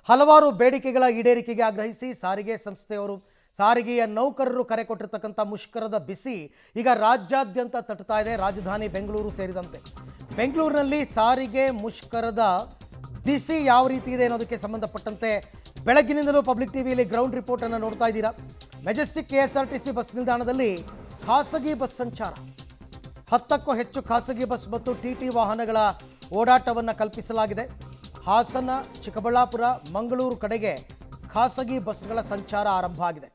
ಹಲವಾರು ಬೇಡಿಕೆಗಳ ಈಡೇರಿಕೆಗೆ ಆಗ್ರಹಿಸಿ ಸಾರಿಗೆ ಸಂಸ್ಥೆಯವರು ಸಾರಿಗೆಯ ನೌಕರರು ಕರೆ ಕೊಟ್ಟಿರ್ತಕ್ಕಂಥ ಮುಷ್ಕರದ ಬಿಸಿ ಈಗ ರಾಜ್ಯಾದ್ಯಂತ ತಟ್ಟುತ್ತಾ ಇದೆ. ರಾಜಧಾನಿ ಬೆಂಗಳೂರು ಸೇರಿದಂತೆ ಬೆಂಗಳೂರಿನಲ್ಲಿ ಸಾರಿಗೆ ಮುಷ್ಕರದ ಬಿಸಿ ಯಾವ ರೀತಿ ಇದೆ ಅನ್ನೋದಕ್ಕೆ ಸಂಬಂಧಪಟ್ಟಂತೆ ಬೆಳಗ್ಗಿನಿಂದಲೂ ಪಬ್ಲಿಕ್ ಟಿವಿಯಲ್ಲಿ ಗ್ರೌಂಡ್ ರಿಪೋರ್ಟ್ ಅನ್ನು ನೋಡ್ತಾ ಇದ್ದೀರಾ. ಮೆಜೆಸ್ಟಿಕ್ ಕೆಎಸ್ಆರ್ಟಿಸಿ ಬಸ್ ನಿಲ್ದಾಣದಲ್ಲಿ ಖಾಸಗಿ ಬಸ್ ಸಂಚಾರ, 10ಕ್ಕೂ ಹೆಚ್ಚು ಖಾಸಗಿ ಬಸ್ ಮತ್ತು ಟಿಟಿ ವಾಹನಗಳ ಓಡಾಟವನ್ನು ಕಲ್ಪಿಸಲಾಗಿದೆ. ಹಾಸನ, ಚಿಕ್ಕಬಳ್ಳಾಪುರ, ಮಂಗಳೂರು ಕಡೆಗೆ ಖಾಸಗಿ ಬಸ್ಗಳ ಸಂಚಾರ ಆರಂಭ ಆಗಿದೆ.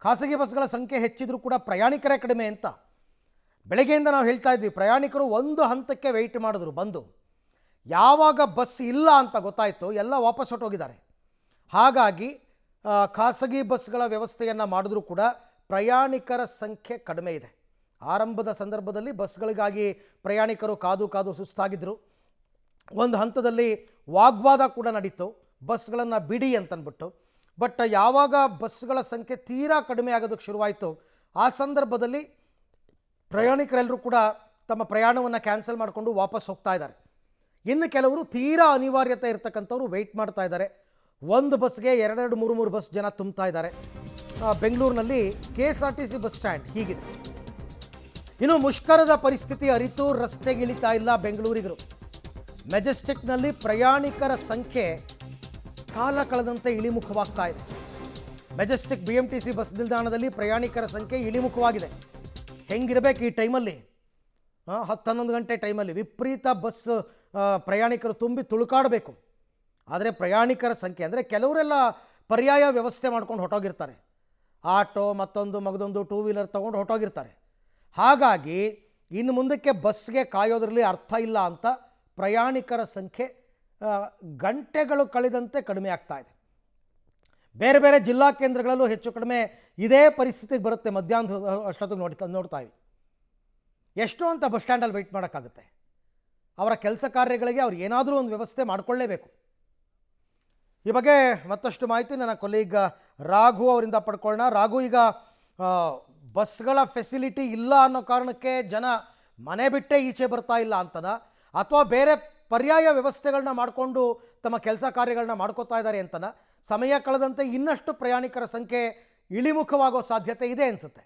ಖಾಸಗಿ ಬಸ್ಗಳ ಸಂಖ್ಯೆ ಹೆಚ್ಚಿದ್ರೂ ಕೂಡ ಪ್ರಯಾಣಿಕರೇ ಕಡಿಮೆ ಅಂತ ಬೆಳಗ್ಗೆಯಿಂದ ನಾವು ಹೇಳ್ತಾ ಇದ್ವಿ. ಪ್ರಯಾಣಿಕರು ಒಂದು ಹಂತಕ್ಕೆ ವೆಯ್ಟ್ ಮಾಡಿದ್ರು, ಬಂದು ಯಾವಾಗ ಬಸ್ ಇಲ್ಲ ಅಂತ ಗೊತ್ತಾಯಿತು ಎಲ್ಲ ವಾಪಸ್ ಹೊರಟೋಗಿದ್ದಾರೆ. ಹಾಗಾಗಿ ಖಾಸಗಿ ಬಸ್ಗಳ ವ್ಯವಸ್ಥೆಯನ್ನು ಮಾಡಿದ್ರೂ ಕೂಡ ಪ್ರಯಾಣಿಕರ ಸಂಖ್ಯೆ ಕಡಿಮೆ ಇದೆ. ಆರಂಭದ ಸಂದರ್ಭದಲ್ಲಿ ಬಸ್ಗಳಿಗಾಗಿ ಪ್ರಯಾಣಿಕರು ಕಾದು ಕಾದು ಸುಸ್ತಾಗಿದ್ದರು. ಒಂದು ಹಂತದಲ್ಲಿ ವಾಗ್ವಾದ ಕೂಡ ನಡೀತು, ಬಸ್ಗಳನ್ನು ಬಿಡಿ ಅಂತಂದ್ಬಿಟ್ಟು. ಬಟ್ ಯಾವಾಗ ಬಸ್ಗಳ ಸಂಖ್ಯೆ ತೀರಾ ಕಡಿಮೆ ಆಗೋದಕ್ಕೆ ಶುರುವಾಯಿತು, ಆ ಸಂದರ್ಭದಲ್ಲಿ ಪ್ರಯಾಣಿಕರೆಲ್ಲರೂ ಕೂಡ ತಮ್ಮ ಪ್ರಯಾಣವನ್ನು ಕ್ಯಾನ್ಸಲ್ ಮಾಡಿಕೊಂಡು ವಾಪಸ್ ಹೋಗ್ತಾ ಇದ್ದಾರೆ. ಇನ್ನು ಕೆಲವರು ತೀರಾ ಅನಿವಾರ್ಯತೆ ಇರ್ತಕ್ಕಂಥವ್ರು ವೆಯ್ಟ್ ಮಾಡ್ತಾ ಇದ್ದಾರೆ. ಒಂದು ಬಸ್ಗೆ 2-3 ಬಸ್ ಜನ ತುಂಬ್ತಾ ಇದ್ದಾರೆ. ಬೆಂಗಳೂರಿನಲ್ಲಿ KSRTC ಬಸ್ ಸ್ಟ್ಯಾಂಡ್ ಹೀಗಿದೆ. ಇನ್ನು ಮುಷ್ಕರದ ಪರಿಸ್ಥಿತಿ ಅರಿತು ರಸ್ತೆಗಿಳಿತಾ ಇಲ್ಲ ಬೆಂಗಳೂರಿಗರು. ಮೆಜೆಸ್ಟಿಕ್ನಲ್ಲಿ ಪ್ರಯಾಣಿಕರ ಸಂಖ್ಯೆ ಕಾಲ ಕಳೆದಂತೆ ಇಳಿಮುಖವಾಗ್ತಾ ಇದೆ. ಮೆಜೆಸ್ಟಿಕ್ BMTC ಬಸ್ ನಿಲ್ದಾಣದಲ್ಲಿ ಪ್ರಯಾಣಿಕರ ಸಂಖ್ಯೆ ಇಳಿಮುಖವಾಗಿದೆ. ಹೆಂಗಿರಬೇಕು ಈ ಟೈಮಲ್ಲಿ? 10-11 ಗಂಟೆ ಟೈಮಲ್ಲಿ ವಿಪರೀತ ಬಸ್ ಪ್ರಯಾಣಿಕರು ತುಂಬಿ ತುಳುಕಾಡಬೇಕು. ಆದರೆ ಪ್ರಯಾಣಿಕರ ಸಂಖ್ಯೆ ಅಂದರೆ ಕೆಲವರೆಲ್ಲ ಪರ್ಯಾಯ ವ್ಯವಸ್ಥೆ ಮಾಡ್ಕೊಂಡು ಹೊರಟೋಗಿರ್ತಾರೆ. ಆಟೋ ಮತ್ತೊಂದು ಮಗದೊಂದು 2 ವೀಲರ್ ತೊಗೊಂಡು ಹೊರಟೋಗಿರ್ತಾರೆ. ಹಾಗಾಗಿ ಇನ್ನು ಮುಂದಕ್ಕೆ ಬಸ್ಗೆ ಕಾಯೋದ್ರಲ್ಲಿ ಅರ್ಥ ಇಲ್ಲ ಅಂತ ಪ್ರಯಾಣಿಕರ ಸಂಖ್ಯೆ ಗಂಟೆಗಳು ಕಳೆದಂತೆ ಕಡಿಮೆ ಆಗ್ತಾ ಇದೆ. ಬೇರೆ ಬೇರೆ ಜಿಲ್ಲಾ ಕೇಂದ್ರಗಳಲ್ಲೂ ಹೆಚ್ಚು ಕಡಿಮೆ ಇದೇ ಪರಿಸ್ಥಿತಿಗೆ ಬರುತ್ತೆ. ಮಧ್ಯಾಹ್ನದ ಅಷ್ಟೊತ್ತಿಗೆ ನೋಡ್ತಾ ಇದ್ದೀವಿ. ಎಷ್ಟು ಅಂತ ಬಸ್ ಸ್ಟ್ಯಾಂಡಲ್ಲಿ ವೆಯ್ಟ್ ಮಾಡೋಕ್ಕಾಗುತ್ತೆ? ಅವರ ಕೆಲಸ ಕಾರ್ಯಗಳಿಗೆ ಅವ್ರು ಏನಾದರೂ ಒಂದು ವ್ಯವಸ್ಥೆ ಮಾಡಿಕೊಳ್ಳೇಬೇಕು. ಈ ಬಗ್ಗೆ ಮತ್ತಷ್ಟು ಮಾಹಿತಿ ನನ್ನ ಕೊಲೀಗ್ ರಾಘು ಅವರಿಂದ ಪಡ್ಕೊಳ್ಳೋಣ. ರಾಘು, ಈಗ ಬಸ್ಗಳ ಫೆಸಿಲಿಟಿ ಇಲ್ಲ ಅನ್ನೋ ಕಾರಣಕ್ಕೆ ಜನ ಮನೆ ಬಿಟ್ಟೇ ಈಚೆ ಬರ್ತಾ ಇಲ್ಲ ಅಂತನ, ಅಥವಾ ಬೇರೆ ಪರ್ಯಾಯ ವ್ಯವಸ್ಥೆಗಳನ್ನ ಮಾಡಿಕೊಂಡು ತಮ್ಮ ಕೆಲಸ ಕಾರ್ಯಗಳನ್ನ ಮಾಡ್ಕೋತಾ ಇದ್ದಾರೆ ಅಂತನ? ಸಮಯ ಕಳೆದಂತೆ ಇನ್ನಷ್ಟು ಪ್ರಯಾಣಿಕರ ಸಂಖ್ಯೆ ಇಳಿಮುಖವಾಗೋ ಸಾಧ್ಯತೆ ಇದೆ ಅನಿಸುತ್ತೆ.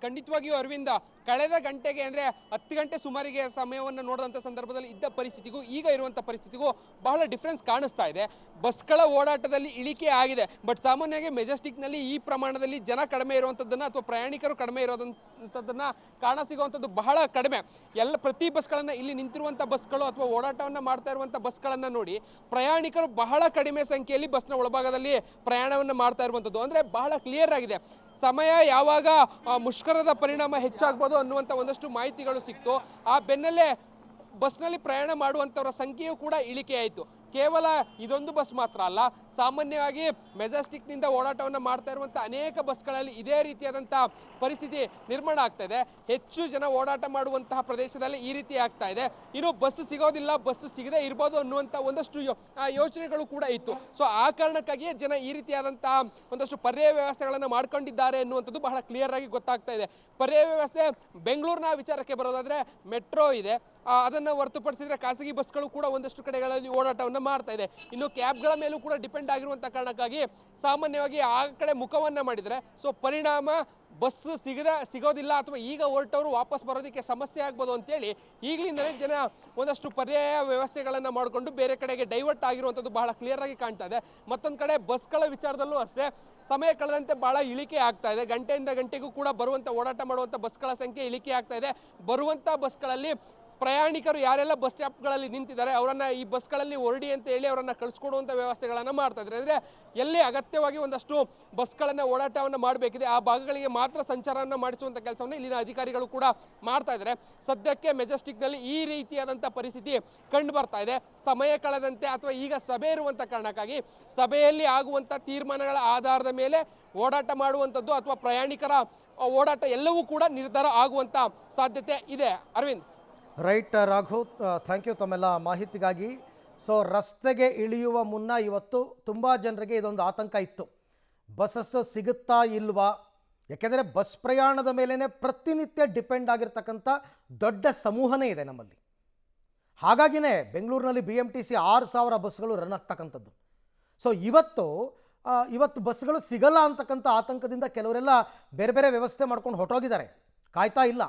ಖಂಡಿತವಾಗಿಯೂ ಅರವಿಂದ, ಕಳೆದ ಗಂಟೆಗೆ ಅಂದರೆ 10 ಗಂಟೆ ಸುಮಾರಿಗೆ ಸಮಯವನ್ನು ನೋಡಿದಂಥ ಸಂದರ್ಭದಲ್ಲಿ ಇದ್ದ ಪರಿಸ್ಥಿತಿಗೂ ಈಗ ಇರುವಂಥ ಪರಿಸ್ಥಿತಿಗೂ ಬಹಳ ಡಿಫ್ರೆನ್ಸ್ ಕಾಣಿಸ್ತಾ ಇದೆ. ಬಸ್ಗಳ ಓಡಾಟದಲ್ಲಿ ಇಳಿಕೆ ಆಗಿದೆ, ಬಟ್ ಸಾಮಾನ್ಯವಾಗಿ ಮೆಜೆಸ್ಟಿಕ್ನಲ್ಲಿ ಈ ಪ್ರಮಾಣದಲ್ಲಿ ಜನ ಕಡಿಮೆ ಇರುವಂಥದ್ದನ್ನು ಅಥವಾ ಪ್ರಯಾಣಿಕರು ಕಡಿಮೆ ಇರೋದಂಥದ್ದನ್ನು ಕಾಣಸಿಗುವಂಥದ್ದು ಬಹಳ ಕಡಿಮೆ. ಪ್ರತಿ ಬಸ್ಗಳನ್ನು ಇಲ್ಲಿ ನಿಂತಿರುವಂಥ ಬಸ್ಗಳು ಅಥವಾ ಓಡಾಟವನ್ನು ಮಾಡ್ತಾ ಇರುವಂಥ ಬಸ್ಗಳನ್ನು ನೋಡಿ ಪ್ರಯಾಣಿಕರು ಬಹಳ ಕಡಿಮೆ ಸಂಖ್ಯೆಯಲ್ಲಿ ಬಸ್ನ ಒಳಭಾಗದಲ್ಲಿ ಪ್ರಯಾಣವನ್ನು ಮಾಡ್ತಾ ಇರುವಂಥದ್ದು ಅಂದರೆ ಬಹಳ ಕ್ಲಿಯರ್ ಆಗಿದೆ. ಸಮಯ ಯಾವಾಗ ಮುಷ್ಕರದ ಪರಿಣಾಮ ಹೆಚ್ಚಾಗ್ಬೋದು ಅನ್ನುವಂಥ ಒಂದಷ್ಟು ಮಾಹಿತಿಗಳು ಸಿಕ್ತು. ಆ ಬೆನ್ನಲ್ಲೇ ಬಸ್ನಲ್ಲಿ ಪ್ರಯಾಣ ಮಾಡುವಂಥವರ ಸಂಖ್ಯೆಯೂ ಕೂಡ ಇಳಿಕೆ ಆಯಿತು. ಕೇವಲ ಇದೊಂದು ಬಸ್ ಮಾತ್ರ ಅಲ್ಲ, ಸಾಮಾನ್ಯವಾಗಿ ಮೆಜೆಸ್ಟಿಕ್ನಿಂದ ಓಡಾಟವನ್ನು ಮಾಡ್ತಾ ಇರುವಂಥ ಅನೇಕ ಬಸ್ಗಳಲ್ಲಿ ಇದೇ ರೀತಿಯಾದಂಥ ಪರಿಸ್ಥಿತಿ ನಿರ್ಮಾಣ ಆಗ್ತಾ ಇದೆ. ಹೆಚ್ಚು ಜನ ಓಡಾಟ ಮಾಡುವಂತಹ ಪ್ರದೇಶದಲ್ಲಿ ಈ ರೀತಿ ಆಗ್ತಾ ಇದೆ. ಇನ್ನು ಬಸ್ ಸಿಗೋದಿಲ್ಲ, ಬಸ್ ಸಿಗದೇ ಇರ್ಬೋದು ಅನ್ನುವಂಥ ಒಂದಷ್ಟು ಯೋಚನೆಗಳು ಕೂಡ ಇತ್ತು. ಸೊ ಆ ಕಾರಣಕ್ಕಾಗಿಯೇ ಜನ ಈ ರೀತಿಯಾದಂತಹ ಒಂದಷ್ಟು ಪರ್ಯಾಯ ವ್ಯವಸ್ಥೆಗಳನ್ನು ಮಾಡ್ಕೊಂಡಿದ್ದಾರೆ ಅನ್ನುವಂಥದ್ದು ಬಹಳ ಕ್ಲಿಯರ್ ಆಗಿ ಗೊತ್ತಾಗ್ತಾ ಇದೆ. ಪರ್ಯಾಯ ವ್ಯವಸ್ಥೆ ಬೆಂಗಳೂರಿನ ವಿಚಾರಕ್ಕೆ ಬರೋದಾದ್ರೆ ಮೆಟ್ರೋ ಇದೆ, ಅದನ್ನು ಹೊರತುಪಡಿಸಿದ್ರೆ ಖಾಸಗಿ ಬಸ್ಗಳು ಕೂಡ ಒಂದಷ್ಟು ಕಡೆಗಳಲ್ಲಿ ಓಡಾಟವನ್ನು ಮಾಡ್ತಾ ಇದೆ. ಇನ್ನು ಕ್ಯಾಬ್ಗಳ ಮೇಲೂ ಕೂಡ ಡಿಪೆಂಡ್ ಆಗಿರುವಂಥ ಕಾರಣಕ್ಕಾಗಿ ಸಾಮಾನ್ಯವಾಗಿ ಆ ಕಡೆ ಮುಖವನ್ನು ಮಾಡಿದರೆ ಸೊ ಪರಿಣಾಮ ಬಸ್ ಸಿಗೋದಿಲ್ಲ ಅಥವಾ ಈಗ ಹೊರಟವರು ವಾಪಸ್ ಬರೋದಕ್ಕೆ ಸಮಸ್ಯೆ ಆಗ್ಬೋದು ಅಂತೇಳಿ ಈಗಲಿಂದಲೇ ಜನ ಒಂದಷ್ಟು ಪರ್ಯಾಯ ವ್ಯವಸ್ಥೆಗಳನ್ನು ಮಾಡಿಕೊಂಡು ಬೇರೆ ಕಡೆಗೆ ಡೈವರ್ಟ್ ಆಗಿರುವಂಥದ್ದು ಬಹಳ ಕ್ಲಿಯರ್ ಆಗಿ ಕಾಣ್ತಾ ಇದೆ. ಮತ್ತೊಂದು ಕಡೆ ಬಸ್ಗಳ ವಿಚಾರದಲ್ಲೂ ಅಷ್ಟೇ ಸಮಯ ಕಳೆದಂತೆ ಬಹಳ ಇಳಿಕೆ ಆಗ್ತಾ ಇದೆ. ಗಂಟೆಯಿಂದ ಗಂಟೆಗೂ ಕೂಡ ಬರುವಂಥ ಓಡಾಟ ಮಾಡುವಂಥ ಬಸ್ಗಳ ಸಂಖ್ಯೆ ಇಳಿಕೆ ಆಗ್ತಾ ಇದೆ. ಬರುವಂಥ ಬಸ್ಗಳಲ್ಲಿ ಪ್ರಯಾಣಿಕರು ಯಾರೆಲ್ಲ ಬಸ್ ಸ್ಟಾಪ್ಗಳಲ್ಲಿ ನಿಂತಿದ್ದಾರೆ ಅವರನ್ನ ಈ ಬಸ್ಗಳಲ್ಲಿ ಹೊರಡಿ ಅಂತ ಹೇಳಿ ಅವರನ್ನ ಕಳಿಸ್ಕೊಡುವಂಥ ವ್ಯವಸ್ಥೆಗಳನ್ನು ಮಾಡ್ತಾ ಇದ್ದಾರೆ. ಅಂದರೆ ಎಲ್ಲಿ ಅಗತ್ಯವಾಗಿ ಒಂದಷ್ಟು ಬಸ್ಗಳನ್ನು ಓಡಾಟವನ್ನು ಮಾಡಬೇಕಿದೆ ಆ ಭಾಗಗಳಿಗೆ ಮಾತ್ರ ಸಂಚಾರವನ್ನು ಮಾಡಿಸುವಂಥ ಕೆಲಸವನ್ನು ಇಲ್ಲಿನ ಅಧಿಕಾರಿಗಳು ಕೂಡ ಮಾಡ್ತಾ ಇದ್ದಾರೆ. ಸದ್ಯಕ್ಕೆ ಮೆಜೆಸ್ಟಿಕ್ನಲ್ಲಿ ಈ ರೀತಿಯಾದಂಥ ಪರಿಸ್ಥಿತಿ ಕಂಡು ಬರ್ತಾ ಇದೆ. ಸಮಯ ಕಳೆದಂತೆ ಅಥವಾ ಈಗ ಸಭೆ ಇರುವಂಥ ಕಾರಣಕ್ಕಾಗಿ ಸಭೆಯಲ್ಲಿ ಆಗುವಂಥ ತೀರ್ಮಾನಗಳ ಆಧಾರದ ಮೇಲೆ ಓಡಾಟ ಮಾಡುವಂಥದ್ದು ಅಥವಾ ಪ್ರಯಾಣಿಕರ ಓಡಾಟ ಎಲ್ಲವೂ ಕೂಡ ನಿರ್ಧಾರ ಆಗುವಂಥ ಸಾಧ್ಯತೆ ಇದೆ. Aravind. Right Raghav, thank you ತಮ್ಮೆಲ್ಲ ಮಾಹಿತಿಗಾಗಿ. ಸೊ ರಸ್ತೆಗೆ ಇಳಿಯುವ ಮುನ್ನ ಇವತ್ತು ತುಂಬ ಜನರಿಗೆ ಇದೊಂದು ಆತಂಕ ಇತ್ತು, ಬಸ್ಸಸ್ ಸಿಗುತ್ತಾ ಇಲ್ವಾ? ಯಾಕೆಂದರೆ ಬಸ್ ಪ್ರಯಾಣದ ಮೇಲೇ ಪ್ರತಿನಿತ್ಯ ಡಿಪೆಂಡ್ ಆಗಿರ್ತಕ್ಕಂಥ ದೊಡ್ಡ ಸಮೂಹನೇ ಇದೆ ನಮ್ಮಲ್ಲಿ. ಹಾಗಾಗಿನೇ ಬೆಂಗಳೂರಿನಲ್ಲಿ BMTC 6000 ಬಸ್ಗಳು ರನ್ ಆಗ್ತಕ್ಕಂಥದ್ದು. ಸೊ ಇವತ್ತು ಬಸ್ಗಳು ಸಿಗಲ್ಲ ಅಂತಕ್ಕಂಥ ಆತಂಕದಿಂದ ಕೆಲವರೆಲ್ಲ ಬೇರೆ ಬೇರೆ ವ್ಯವಸ್ಥೆ ಮಾಡ್ಕೊಂಡು ಹೊರಟೋಗಿದ್ದಾರೆ, ಕಾಯ್ತಾ ಇಲ್ಲ.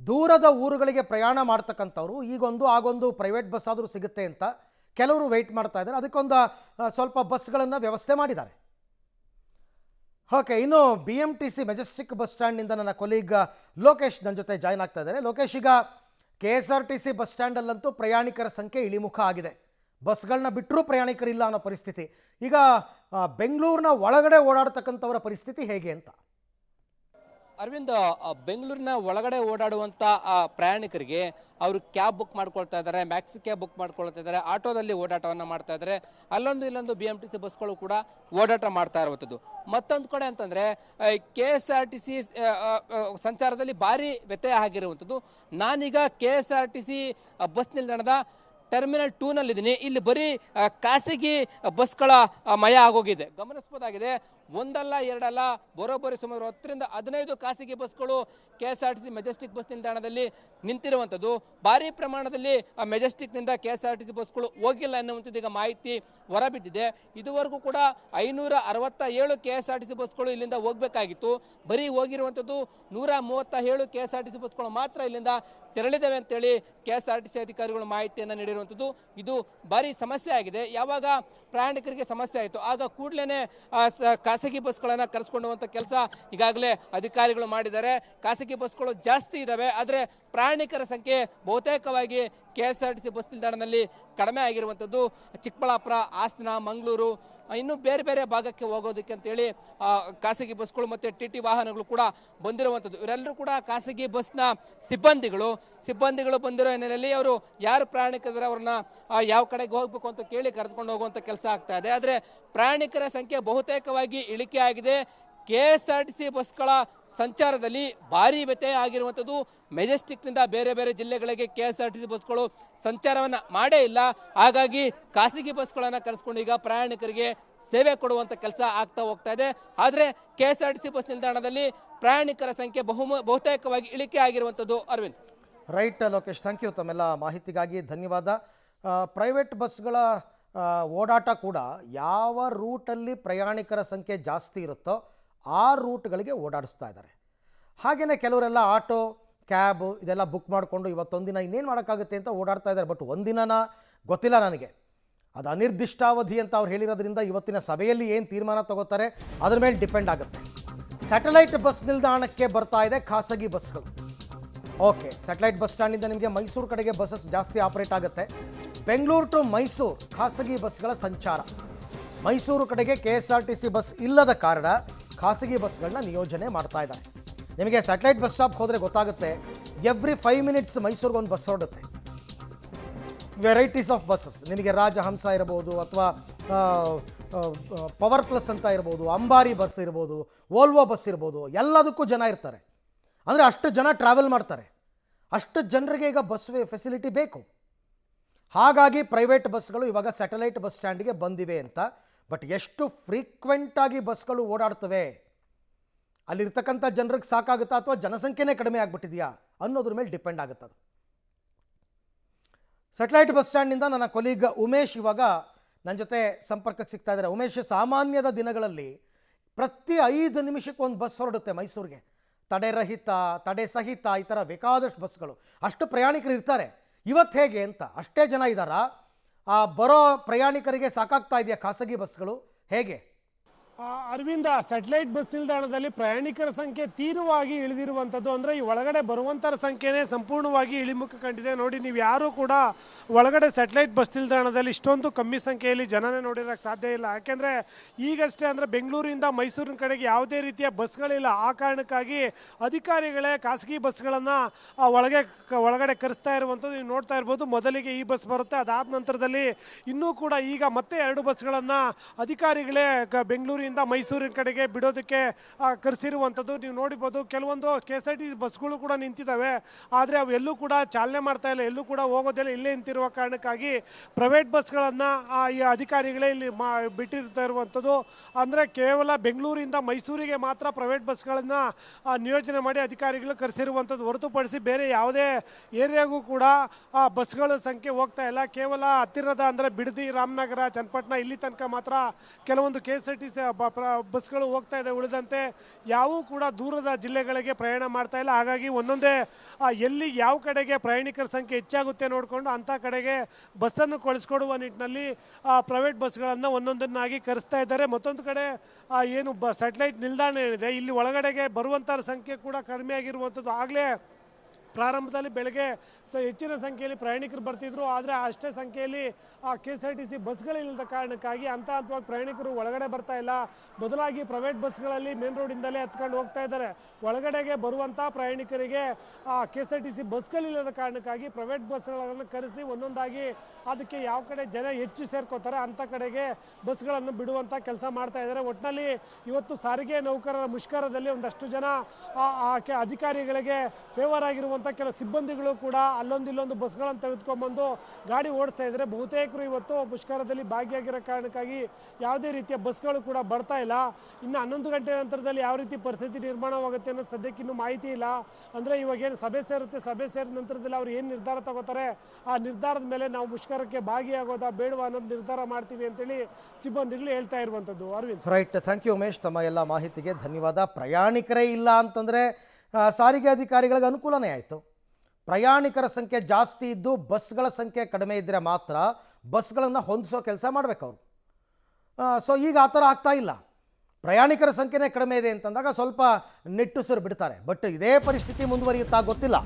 ದೂರದ ಊರುಗಳಿಗೆ ಪ್ರಯಾಣ ಮಾಡ್ತಕ್ಕಂಥವ್ರು ಈಗೊಂದು ಆಗೊಂದು ಪ್ರೈವೇಟ್ ಬಸ್ ಆದರೂ ಸಿಗುತ್ತೆ ಅಂತ ಕೆಲವರು ವೆಯ್ಟ್ ಮಾಡ್ತಾ ಇದ್ದಾರೆ. ಅದಕ್ಕೊಂದು ಸ್ವಲ್ಪ ಬಸ್ಗಳನ್ನು ವ್ಯವಸ್ಥೆ ಮಾಡಿದ್ದಾರೆ. ಓಕೆ, ಇನ್ನು BMTC ಮೆಜೆಸ್ಟಿಕ್ ಬಸ್ ಸ್ಟ್ಯಾಂಡ್ನಿಂದ ನನ್ನ ಕೊಲೀಗ್ ಲೋಕೇಶ್ ನನ್ನ ಜೊತೆ ಜಾಯ್ನ್ ಆಗ್ತಾ ಇದ್ದಾರೆ. ಲೋಕೇಶ್, ಈಗ KSRTC ಬಸ್ ಸ್ಟ್ಯಾಂಡಲ್ಲಂತೂ ಪ್ರಯಾಣಿಕರ ಸಂಖ್ಯೆ ಇಳಿಮುಖ ಆಗಿದೆ. ಬಸ್ಗಳನ್ನ ಬಿಟ್ಟರೂ ಪ್ರಯಾಣಿಕರಿಲ್ಲ ಅನ್ನೋ ಪರಿಸ್ಥಿತಿ. ಈಗ ಬೆಂಗಳೂರಿನ ಒಳಗಡೆ ಓಡಾಡ್ತಕ್ಕಂಥವರ ಪರಿಸ್ಥಿತಿ ಹೇಗೆ ಅಂತ? ಅರವಿಂದ್, ಬೆಂಗಳೂರಿನ ಒಳಗಡೆ ಓಡಾಡುವಂಥ ಪ್ರಯಾಣಿಕರಿಗೆ ಅವರು ಕ್ಯಾಬ್ ಬುಕ್ ಮಾಡ್ಕೊಳ್ತಾ ಇದ್ದಾರೆ, ಮ್ಯಾಕ್ಸಿ ಕ್ಯಾಬ್ ಬುಕ್ ಮಾಡ್ಕೊಳ್ತಾ ಇದ್ದಾರೆ, ಆಟೋದಲ್ಲಿ ಓಡಾಟವನ್ನು ಮಾಡ್ತಾ ಇದ್ದಾರೆ. ಅಲ್ಲೊಂದು ಇಲ್ಲೊಂದು BMTC ಬಸ್ಗಳು ಕೂಡ ಓಡಾಟ ಮಾಡ್ತಾ ಇರುವಂಥದ್ದು. ಮತ್ತೊಂದು ಕಡೆ ಅಂತಂದರೆ KSRTC ಸಂಚಾರದಲ್ಲಿ ಭಾರಿ ವ್ಯತ್ಯಯ ಆಗಿರುವಂಥದ್ದು. ನಾನೀಗ KSRTC ಬಸ್ ನಿಲ್ದಾಣದ ಟರ್ಮಿನಲ್ 2ನಲ್ಲಿದ್ದೀನಿ. ಇಲ್ಲಿ ಬರೀ ಖಾಸಗಿ ಬಸ್ಗಳ ಮಯ ಆಗೋಗಿದೆ. ಗಮನಿಸಬಹುದಾಗಿದೆ, ಒಂದಲ್ಲ ಎರಡಲ್ಲ, ಬರೋಬ್ಬರಿ ಸುಮಾರು 10 ರಿಂದ 15 ಖಾಸಗಿ ಬಸ್ಗಳು KSRTC ಮೆಜೆಸ್ಟಿಕ್ ಬಸ್ ನಿಲ್ದಾಣದಲ್ಲಿ ನಿಂತಿರುವಂಥದ್ದು. ಭಾರಿ ಪ್ರಮಾಣದಲ್ಲಿ ಮೆಜೆಸ್ಟಿಕ್ನಿಂದ KSRTC ಬಸ್ಗಳು ಹೋಗಿಲ್ಲ ಎನ್ನುವಂಥದ್ದು ಈಗ ಮಾಹಿತಿ ಹೊರಬಿದ್ದಿದೆ. ಇದುವರೆಗೂ ಕೂಡ 567 KSRTC ಬಸ್ಗಳು ಇಲ್ಲಿಂದ ಹೋಗಬೇಕಾಗಿತ್ತು. ಬರೀ ಹೋಗಿರುವಂಥದ್ದು 137 KSRTC ಬಸ್ಗಳು ಮಾತ್ರ ಇಲ್ಲಿಂದ ತೆರಳಿದ್ದೇವೆ ಅಂತೇಳಿ KSRTC ಅಧಿಕಾರಿಗಳು ಮಾಹಿತಿಯನ್ನು ನೀಡಿರುವಂಥದ್ದು. ಇದು ಭಾರಿ ಸಮಸ್ಯೆ ಆಗಿದೆ. ಯಾವಾಗ ಪ್ರಯಾಣಿಕರಿಗೆ ಸಮಸ್ಯೆ ಆಯಿತು ಆಗ ಕೂಡಲೇ ಖಾಸಗಿ ಬಸ್ಗಳನ್ನು ಕರೆಸ್ಕೊಳ್ಳುವಂಥ ಕೆಲಸ ಈಗಾಗಲೇ ಅಧಿಕಾರಿಗಳು ಮಾಡಿದ್ದಾರೆ. ಖಾಸಗಿ ಬಸ್ಗಳು ಜಾಸ್ತಿ ಇದ್ದಾವೆ, ಆದರೆ ಪ್ರಯಾಣಿಕರ ಸಂಖ್ಯೆ ಬಹುತೇಕವಾಗಿ KSRTC ಬಸ್ ನಿಲ್ದಾಣದಲ್ಲಿ ಕಡಿಮೆ ಆಗಿರುವಂಥದ್ದು. ಚಿಕ್ಕಬಳ್ಳಾಪುರ, ಹಾಸನ, ಮಂಗಳೂರು, ಇನ್ನು ಬೇರೆ ಬೇರೆ ಭಾಗಕ್ಕೆ ಹೋಗೋದಕ್ಕೆ ಅಂತೇಳಿ ಖಾಸಗಿ ಬಸ್ಗಳು ಮತ್ತು TT ವಾಹನಗಳು ಕೂಡ ಬಂದಿರುವಂಥದ್ದು. ಇವರೆಲ್ಲರೂ ಕೂಡ ಖಾಸಗಿ ಬಸ್ನ ಸಿಬ್ಬಂದಿಗಳು ಬಂದಿರೋ ಹಿನ್ನೆಲೆಯಲ್ಲಿ ಅವರು ಯಾರು ಪ್ರಯಾಣಿಕರಿದ್ದಾರೆ ಅವ್ರನ್ನ ಯಾವ ಕಡೆಗೆ ಹೋಗಬೇಕು ಅಂತ ಕೇಳಿ ಕರೆದುಕೊಂಡು ಹೋಗುವಂಥ ಕೆಲಸ ಆಗ್ತಾ ಇದೆ. ಆದರೆ ಪ್ರಯಾಣಿಕರ ಸಂಖ್ಯೆ ಬಹುತೇಕವಾಗಿ ಇಳಿಕೆ ಆಗಿದೆ. KSRTC ಬಸ್ಗಳ ಸಂಚಾರದಲ್ಲಿ ಭಾರಿ ವ್ಯತ್ಯಯ ಆಗಿರುವಂಥದ್ದು. ಮೆಜೆಸ್ಟಿಕ್ನಿಂದ ಬೇರೆ ಬೇರೆ ಜಿಲ್ಲೆಗಳಿಗೆ KSRTC ಬಸ್ಗಳು ಸಂಚಾರವನ್ನು ಮಾಡೇ ಇಲ್ಲ. ಹಾಗಾಗಿ ಖಾಸಗಿ ಬಸ್ಗಳನ್ನು ಕರೆಸ್ಕೊಂಡು ಈಗ ಪ್ರಯಾಣಿಕರಿಗೆ ಸೇವೆ ಕೊಡುವಂಥ ಕೆಲಸ ಆಗ್ತಾ ಹೋಗ್ತಾ ಇದೆ. ಆದರೆ KSRTC ಬಸ್ ನಿಲ್ದಾಣದಲ್ಲಿ ಪ್ರಯಾಣಿಕರ ಸಂಖ್ಯೆ ಬಹುತೇಕವಾಗಿ ಇಳಿಕೆ ಆಗಿರುವಂಥದ್ದು. Aravind. Right Lokesh, thank you. ತಮ್ಮೆಲ್ಲ ಮಾಹಿತಿಗಾಗಿ ಧನ್ಯವಾದ. ಪ್ರೈವೇಟ್ ಬಸ್ಗಳ ಓಡಾಟ ಕೂಡ ಯಾವ ರೂಟಲ್ಲಿ ಪ್ರಯಾಣಿಕರ ಸಂಖ್ಯೆ ಜಾಸ್ತಿ ಇರುತ್ತೋ ಆ ರೂಟ್ಗಳಿಗೆ ಓಡಾಡಿಸ್ತಾ ಇದ್ದಾರೆ. ಹಾಗೆಯೇ ಕೆಲವರೆಲ್ಲ ಆಟೋ, ಕ್ಯಾಬ್ ಇದೆಲ್ಲ ಬುಕ್ ಮಾಡಿಕೊಂಡು ಇವತ್ತೊಂದಿನ ಇನ್ನೇನು ಮಾಡೋಕ್ಕಾಗುತ್ತೆ ಅಂತ ಓಡಾಡ್ತಾ ಇದ್ದಾರೆ. ಬಟ್ ಒಂದಿನ ಗೊತ್ತಿಲ್ಲ ನನಗೆ, ಅದು ಅನಿರ್ದಿಷ್ಟಾವಧಿ ಅಂತ ಅವ್ರು ಹೇಳಿರೋದ್ರಿಂದ ಇವತ್ತಿನ ಸಭೆಯಲ್ಲಿ ಏನು ತೀರ್ಮಾನ ತಗೋತಾರೆ ಅದ್ರ ಮೇಲೆ ಡಿಪೆಂಡ್ ಆಗುತ್ತೆ. ಸ್ಯಾಟಲೈಟ್ ಬಸ್ ನಿಲ್ದಾಣಕ್ಕೆ ಬರ್ತಾ ಇದೆ ಖಾಸಗಿ ಬಸ್ಗಳು. ಓಕೆ, ಸ್ಯಾಟಲೈಟ್ ಬಸ್ ಸ್ಟ್ಯಾಂಡಿಂದ ನಿಮಗೆ ಮೈಸೂರು ಕಡೆಗೆ ಬಸ್ಸಸ್ ಜಾಸ್ತಿ ಆಪರೇಟ್ ಆಗುತ್ತೆ. ಬೆಂಗಳೂರು ಟು ಮೈಸೂರು ಖಾಸಗಿ ಬಸ್ಗಳ ಸಂಚಾರ. ಮೈಸೂರು ಕಡೆಗೆ KSRTC ಬಸ್ ಇಲ್ಲದ ಕಾರಣ ಖಾಸಗಿ ಬಸ್ಗಳನ್ನ ನಿಯೋಜನೆ ಮಾಡ್ತಾ ಇದ್ದಾರೆ. ನಿಮಗೆ ಸ್ಯಾಟಲೈಟ್ ಬಸ್ ಸ್ಟಾಪ್ಗೆ ಹೋದರೆ ಗೊತ್ತಾಗುತ್ತೆ, ಎವ್ರಿ 5 ಮಿನಿಟ್ಸ್ ಮೈಸೂರಿಗೊಂದು ಬಸ್ ಹೊರಡುತ್ತೆ. ವೆರೈಟೀಸ್ ಆಫ್ ಬಸ್ಸಸ್, ನಿಮಗೆ ರಾಜಹಂಸ ಇರ್ಬೋದು, ಅಥವಾ ಪವರ್ ಪ್ಲಸ್ ಅಂತ ಇರ್ಬೋದು, ಅಂಬಾರಿ ಬಸ್ ಇರ್ಬೋದು, ವೋಲ್ವೋ ಬಸ್ ಇರ್ಬೋದು, ಎಲ್ಲದಕ್ಕೂ ಜನ ಇರ್ತಾರೆ. ಅಂದರೆ ಅಷ್ಟು ಜನ ಟ್ರಾವೆಲ್ ಮಾಡ್ತಾರೆ. ಅಷ್ಟು ಜನರಿಗೆ ಈಗ ಬಸ್ ಫೆಸಿಲಿಟಿ ಬೇಕು. ಹಾಗಾಗಿ ಪ್ರೈವೇಟ್ ಬಸ್ಗಳು ಇವಾಗ ಸ್ಯಾಟಲೈಟ್ ಬಸ್ ಸ್ಟ್ಯಾಂಡ್ಗೆ ಬಂದಿವೆ ಅಂತ. ಬಟ್ ಎಷ್ಟು ಫ್ರೀಕ್ವೆಂಟಾಗಿ ಬಸ್ಗಳು ಓಡಾಡ್ತವೆ, ಅಲ್ಲಿರ್ತಕ್ಕಂಥ ಜನರಿಗೆ ಸಾಕಾಗುತ್ತಾ ಅಥವಾ ಜನಸಂಖ್ಯೆನೇ ಕಡಿಮೆ ಆಗಿಬಿಟ್ಟಿದೆಯಾ ಅನ್ನೋದ್ರ ಮೇಲೆ ಡಿಪೆಂಡ್ ಆಗುತ್ತೆ ಅದು. ಸ್ಯಾಟಲೈಟ್ ಬಸ್ ಸ್ಟ್ಯಾಂಡ್ನಿಂದ ನನ್ನ ಕೊಲೀಗ್ ಉಮೇಶ್ ಇವಾಗ ನನ್ನ ಜೊತೆ ಸಂಪರ್ಕಕ್ಕೆ ಸಿಗ್ತಾ ಇದ್ದಾರೆ. ಉಮೇಶ್, ಸಾಮಾನ್ಯದ ದಿನಗಳಲ್ಲಿ ಪ್ರತಿ 5 ನಿಮಿಷಕ್ಕೆ ಒಂದು ಬಸ್ ಹೊರಡುತ್ತೆ ಮೈಸೂರಿಗೆ. ತಡೆರಹಿತ, ತಡೆ ಸಹಿತ, ಈ ಥರ ಬೇಕಾದಷ್ಟು ಬಸ್ಗಳು, ಅಷ್ಟು ಪ್ರಯಾಣಿಕರು ಇರ್ತಾರೆ. ಇವತ್ತು ಹೇಗೆ ಅಂತ, ಅಷ್ಟೇ ಜನ ಇದ್ದಾರಾ? ಬರೋ ಪ್ರಯಾಣಿಕರಿಗೆ ಸಾಕಾಗ್ತಾ ಇದೆಯಾ ಖಾಸಗಿ ಬಸ್ಗಳು, ಹೇಗೆ? ಅರವಿಂದ, ಸ್ಯಾಟಲೈಟ್ ಬಸ್ ನಿಲ್ದಾಣದಲ್ಲಿ ಪ್ರಯಾಣಿಕರ ಸಂಖ್ಯೆ ತೀವ್ರವಾಗಿ ಇಳಿದಿರುವಂಥದ್ದು. ಅಂದರೆ ಈ ಒಳಗಡೆ ಬರುವಂಥರ ಸಂಖ್ಯೆನೇ ಸಂಪೂರ್ಣವಾಗಿ ಇಳಿಮುಖ ಕಂಡಿದೆ. ನೋಡಿ, ನೀವು ಯಾರೂ ಕೂಡ ಒಳಗಡೆ ಸ್ಯಾಟಲೈಟ್ ಬಸ್ ನಿಲ್ದಾಣದಲ್ಲಿ ಇಷ್ಟೊಂದು ಕಮ್ಮಿ ಸಂಖ್ಯೆಯಲ್ಲಿ ಜನನೇ ನೋಡಿರೋಕ್ಕೆ ಸಾಧ್ಯ ಇಲ್ಲ. ಯಾಕೆಂದರೆ ಈಗಷ್ಟೇ ಅಂದರೆ ಬೆಂಗಳೂರಿಂದ ಮೈಸೂರಿನ ಕಡೆಗೆ ಯಾವುದೇ ರೀತಿಯ ಬಸ್ಗಳಿಲ್ಲ. ಆ ಕಾರಣಕ್ಕಾಗಿ ಅಧಿಕಾರಿಗಳೇ ಖಾಸಗಿ ಬಸ್ಗಳನ್ನು ಒಳಗಡೆ ಕರೆಸ್ತಾ ಇರುವಂಥದ್ದು ನೀವು ನೋಡ್ತಾ ಇರ್ಬೋದು. ಮೊದಲಿಗೆ ಈ ಬಸ್ ಬರುತ್ತೆ, ಅದಾದ ನಂತರದಲ್ಲಿ ಇನ್ನೂ ಕೂಡ ಈಗ ಮತ್ತೆ 2 ಬಸ್ಗಳನ್ನು ಅಧಿಕಾರಿಗಳೇ ಬೆಂಗಳೂರಿನ ಬೆಂಗಳೂರಿಂದ ಮೈಸೂರಿನ ಕಡೆಗೆ ಬಿಡೋದಕ್ಕೆ ಕರೆಸಿರುವಂಥದ್ದು. ನೀವು ನೋಡಿರ್ಬೋದು ಕೆಲವೊಂದು KSRTC ಬಸ್ಗಳು ಕೂಡ ನಿಂತಿದ್ದಾವೆ, ಆದರೆ ಅವೆಲ್ಲೂ ಕೂಡ ಚಾಲನೆ ಮಾಡ್ತಾ ಇಲ್ಲ, ಎಲ್ಲೂ ಕೂಡ ಹೋಗೋದಿಲ್ಲ, ಇಲ್ಲೇ ನಿಂತಿರುವ ಕಾರಣಕ್ಕಾಗಿ ಪ್ರೈವೇಟ್ ಬಸ್ಗಳನ್ನು ಈ ಅಧಿಕಾರಿಗಳೇ ಇಲ್ಲಿ ಬಿಟ್ಟಿರ್ತಾ ಇರುವಂಥದ್ದು. ಅಂದರೆ ಕೇವಲ ಬೆಂಗಳೂರಿಂದ ಮೈಸೂರಿಗೆ ಮಾತ್ರ ಪ್ರೈವೇಟ್ ಬಸ್ಗಳನ್ನು ನಿಯೋಜನೆ ಮಾಡಿ ಅಧಿಕಾರಿಗಳು ಕರೆಸಿರುವಂಥದ್ದು, ಹೊರತುಪಡಿಸಿ ಬೇರೆ ಯಾವುದೇ ಏರಿಯಾಗೂ ಕೂಡ ಬಸ್ಗಳ ಸಂಖ್ಯೆ ಹೋಗ್ತಾ ಇಲ್ಲ. ಕೇವಲ ಹತ್ತಿರದ ಅಂದರೆ ಬಿಡದಿ, ರಾಮನಗರ, ಚನ್ನಪಟ್ಟಣ ಇಲ್ಲಿ ತನಕ ಮಾತ್ರ ಕೆಲವೊಂದು KSRTC ಬಸ್ಗಳು ಹೋಗ್ತಾ ಇದೆ. ಉಳಿದಂತೆ ಯಾವೂ ಕೂಡ ದೂರದ ಜಿಲ್ಲೆಗಳಿಗೆ ಪ್ರಯಾಣ ಮಾಡ್ತಾ ಇಲ್ಲ. ಹಾಗಾಗಿ ಒಂದೊಂದೇ ಎಲ್ಲಿ ಯಾವ ಕಡೆಗೆ ಪ್ರಯಾಣಿಕರ ಸಂಖ್ಯೆ ಹೆಚ್ಚಾಗುತ್ತೆ ನೋಡಿಕೊಂಡು ಅಂಥ ಕಡೆಗೆ ಬಸ್ಸನ್ನು ಕಳಿಸ್ಕೊಡುವ ನಿಟ್ಟಿನಲ್ಲಿ ಪ್ರೈವೇಟ್ ಬಸ್ಗಳನ್ನು ಒಂದೊಂದನ್ನಾಗಿ ಕರೆಸ್ತಾ ಇದ್ದಾರೆ. ಮತ್ತೊಂದು ಕಡೆ ಏನು ಸ್ಯಾಟಲೈಟ್ ನಿಲ್ದಾಣ ಏನಿದೆ ಇಲ್ಲಿ ಒಳಗಡೆಗೆ ಬರುವಂಥವ್ರ ಸಂಖ್ಯೆ ಕೂಡ ಕಡಿಮೆ ಆಗಿರುವಂಥದ್ದು. ಆಗಲೇ ಪ್ರಾರಂಭದಲ್ಲಿ ಬೆಳಗ್ಗೆ ಹೆಚ್ಚಿನ ಸಂಖ್ಯೆಯಲ್ಲಿ ಪ್ರಯಾಣಿಕರು ಬರ್ತಿದ್ರು, ಆದರೆ ಅಷ್ಟೇ ಸಂಖ್ಯೆಯಲ್ಲಿ KSRTC ಬಸ್ಗಳಿಲ್ಲದ ಕಾರಣಕ್ಕಾಗಿ ಹಂತವಾಗಿ ಪ್ರಯಾಣಿಕರು ಒಳಗಡೆ ಬರ್ತಾ ಇಲ್ಲ. ಬದಲಾಗಿ ಪ್ರೈವೇಟ್ ಬಸ್ಗಳಲ್ಲಿ ಮೇನ್ ರೋಡಿಂದಲೇ ಹತ್ಕೊಂಡು ಹೋಗ್ತಾ ಇದ್ದಾರೆ. ಒಳಗಡೆಗೆ ಬರುವಂಥ ಪ್ರಯಾಣಿಕರಿಗೆ KSRTC ಬಸ್ಗಳಿಲ್ಲದ ಕಾರಣಕ್ಕಾಗಿ ಪ್ರೈವೇಟ್ ಬಸ್ಗಳನ್ನು ಕರೆಸಿ ಒಂದೊಂದಾಗಿ ಅದಕ್ಕೆ ಯಾವ ಕಡೆ ಜನ ಹೆಚ್ಚು ಸೇರ್ಕೋತಾರೆ ಅಂಥ ಕಡೆಗೆ ಬಸ್ಗಳನ್ನು ಬಿಡುವಂಥ ಕೆಲಸ ಮಾಡ್ತಾ ಇದ್ದಾರೆ. ಒಟ್ಟಿನಲ್ಲಿ ಇವತ್ತು ಸಾರಿಗೆ ನೌಕರರ ಮುಷ್ಕರದಲ್ಲಿ ಒಂದಷ್ಟು ಜನ ಅಧಿಕಾರಿಗಳಿಗೆ ಫೇವರ್ ಆಗಿರುವಂಥ ಕೆಲ ಸಿಬ್ಬಂದಿಗಳು ಕೂಡ ಅಲ್ಲೊಂದಿಲ್ಲೊಂದು ಬಸ್ಗಳನ್ನು ತೆಗೆದುಕೊಂಡ್ಬಂದು ಗಾಡಿ ಓಡಿಸ್ತಾ ಇದ್ದಾರೆ. ಬಹುತೇಕರು ಇವತ್ತು ಮುಷ್ಕರದಲ್ಲಿ ಭಾಗಿಯಾಗಿರೋ ಕಾರಣಕ್ಕಾಗಿ ಯಾವುದೇ ರೀತಿಯ ಬಸ್ಗಳು ಕೂಡ ಬರ್ತಾ ಇಲ್ಲ. ಇನ್ನು 11 ಗಂಟೆ ನಂತರದಲ್ಲಿ ಯಾವ ರೀತಿ ಪರಿಸ್ಥಿತಿ ನಿರ್ಮಾಣವಾಗುತ್ತೆ ಅನ್ನೋದು ಸದ್ಯಕ್ಕೆ ಇನ್ನೂ ಮಾಹಿತಿ ಇಲ್ಲ. ಅಂದರೆ ಇವಾಗೇನು ಸಭೆ ಸೇರುತ್ತೆ, ಸಭೆ ಸೇರಿದ ನಂತರದಲ್ಲಿ ಅವ್ರು ಏನು ನಿರ್ಧಾರ ತಗೋತಾರೆ ಆ ನಿರ್ಧಾರದ ಮೇಲೆ ನಾವು ಮುಷ್ಕರಕ್ಕೆ ಭಾಗಿಯಾಗೋದಾ ಬೇಡವಾ ಅನ್ನೋದು ನಿರ್ಧಾರ ಮಾಡ್ತೀವಿ ಅಂತೇಳಿ ಸಿಬ್ಬಂದಿಗಳು ಹೇಳ್ತಾ ಇರುವಂಥದ್ದು. Aravind, right, thank you Umesh, ತಮ್ಮ ಎಲ್ಲ ಮಾಹಿತಿಗೆ ಧನ್ಯವಾದ. ಪ್ರಯಾಣಿಕರೇ ಇಲ್ಲ ಅಂತಂದರೆ ಸಾರಿಗೆ ಅಧಿಕಾರಿಗಳಿಗೆ ಅನುಕೂಲನೇ ಆಯಿತು. ಪ್ರಯಾಣಿಕರ ಸಂಖ್ಯೆ ಜಾಸ್ತಿ ಇದ್ದು ಬಸ್ಗಳ ಸಂಖ್ಯೆ ಕಡಿಮೆ ಇದ್ದರೆ ಮಾತ್ರ ಬಸ್ಗಳನ್ನು ಹೊಂದಿಸೋ ಕೆಲಸ ಮಾಡಬೇಕು ಅವರು. ಸೊ ಈಗ ಆ ಥರ ಆಗ್ತಾ ಇಲ್ಲ. ಪ್ರಯಾಣಿಕರ ಸಂಖ್ಯೆನೇ ಕಡಿಮೆ ಇದೆ ಅಂತಂದಾಗ ಸ್ವಲ್ಪ ನಿಟ್ಟುಸಿರು ಬಿಡ್ತಾರೆ. ಬಟ್ ಇದೇ ಪರಿಸ್ಥಿತಿ ಮುಂದುವರಿಯುತ್ತಾ ಗೊತ್ತಿಲ್ಲ.